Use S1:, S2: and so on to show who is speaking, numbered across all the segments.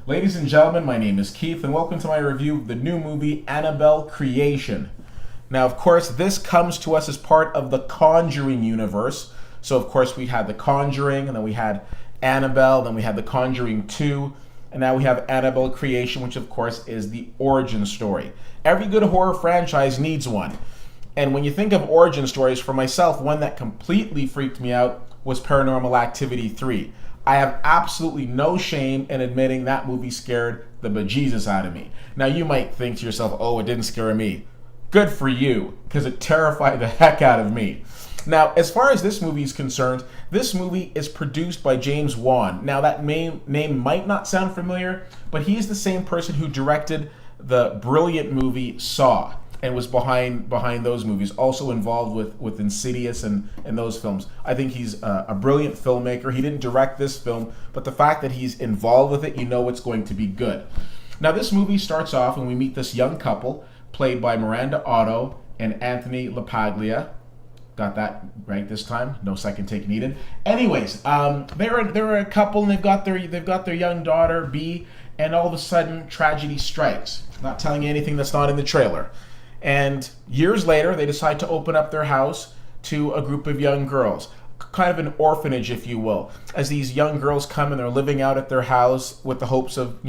S1: Ladies and gentlemen, my name is Keith, and welcome to my review of the new movie Annabelle Creation. Now, of course, this comes to us as part of the Conjuring universe. So, of course, we had The Conjuring, and then we had Annabelle, then we had The Conjuring 2, and now we have Annabelle Creation, which, of course, is the origin story. Every good horror franchise needs one. And when you think of origin stories, for myself, one that completely freaked me out was Paranormal Activity 3. I have absolutely no shame in admitting that movie scared the bejesus out of me. Now, you might think to yourself, oh, it didn't scare me. Good for you, because it terrified the heck out of me. Now, as far as this movie is concerned, this movie is produced by James Wan. Now, that name might not sound familiar, but he's the same person who directed the brilliant movie Saw and was behind those movies, also involved with Insidious and those films. I think he's a brilliant filmmaker. He didn't direct this film, but the fact that he's involved with it, you know it's going to be good. Now, this movie starts off and we meet this young couple, played by Miranda Otto and Anthony LaPaglia. Got that right this time. No second take needed. Anyways, they're a couple and they've got their young daughter B, and all of a sudden tragedy strikes. Not telling you anything that's not in the trailer. And years later, they decide to open up their house to a group of young girls, kind of an orphanage, if you will, as these young girls come and they're living out at their house with the hopes of,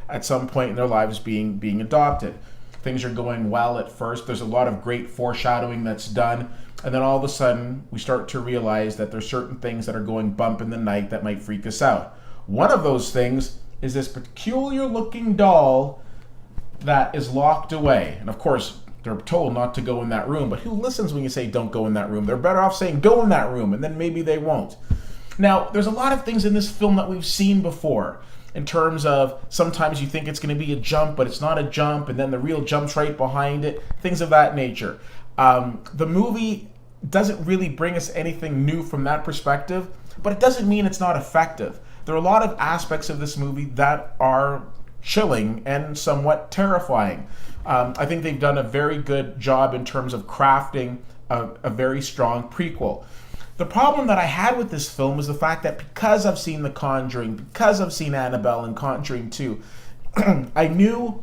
S1: at some point in their lives being adopted. Things are going well at first. There's a lot of great foreshadowing that's done. And then all of a sudden, we start to realize that there's certain things that are going bump in the night that might freak us out. One of those things is this peculiar looking doll that is locked away. And of course, they're told not to go in that room, but who listens when you say don't go in that room? They're better off saying go in that room, and then maybe they won't. Now, there's a lot of things in this film that we've seen before, in terms of sometimes you think it's going to be a jump, but it's not a jump, and then the real jump's right behind it, things of that nature. The movie doesn't really bring us anything new from that perspective, but it doesn't mean it's not effective. There are a lot of aspects of this movie that are chilling and somewhat terrifying. I think they've done a very good job in terms of crafting a very strong prequel. The problem that I had with this film was the fact that because I've seen The Conjuring, because I've seen Annabelle and Conjuring 2, I knew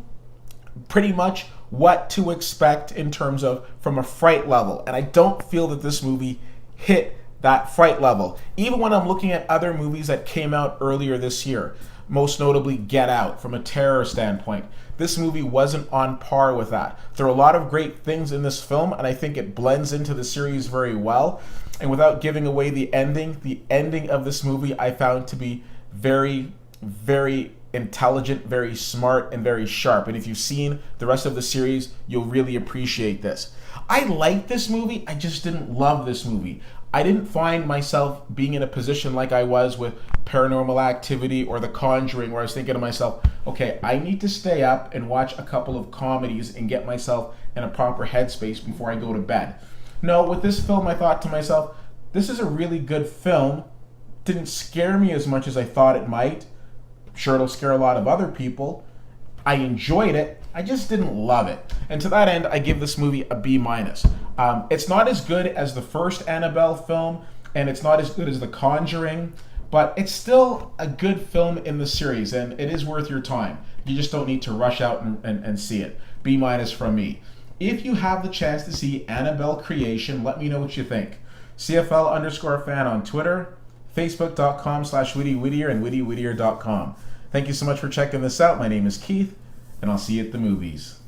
S1: pretty much what to expect in terms of from a fright level. And I don't feel that this movie hit that fright level. Even when I'm looking at other movies that came out earlier this year, most notably Get Out, from a terror standpoint, this movie wasn't on par with that. There are a lot of great things in this film, and I think it blends into the series very well. And without giving away the ending of this movie I found to be very, very intelligent, very smart, and very sharp. And if you've seen the rest of the series, you'll really appreciate this. I like this movie, I just didn't love this movie. I didn't find myself being in a position like I was with Paranormal Activity or The Conjuring, where I was thinking to myself, okay, I need to stay up and watch a couple of comedies and get myself in a proper headspace before I go to bed. No, with this film, I thought to myself, this is a really good film. Didn't scare me as much as I thought it might. Sure, it'll scare a lot of other people. I enjoyed it. I just didn't love it. And to that end, I give this movie a B-. It's not as good as the first Annabelle film, and it's not as good as The Conjuring, but it's still a good film in the series, and it is worth your time. You just don't need to rush out and see it. B- from me. If you have the chance to see Annabelle Creation, let me know what you think. CFL_fan on Twitter, Facebook.com/WittyWhittier, and WittyWhittier.com. Thank you so much for checking this out. My name is Keith, and I'll see you at the movies.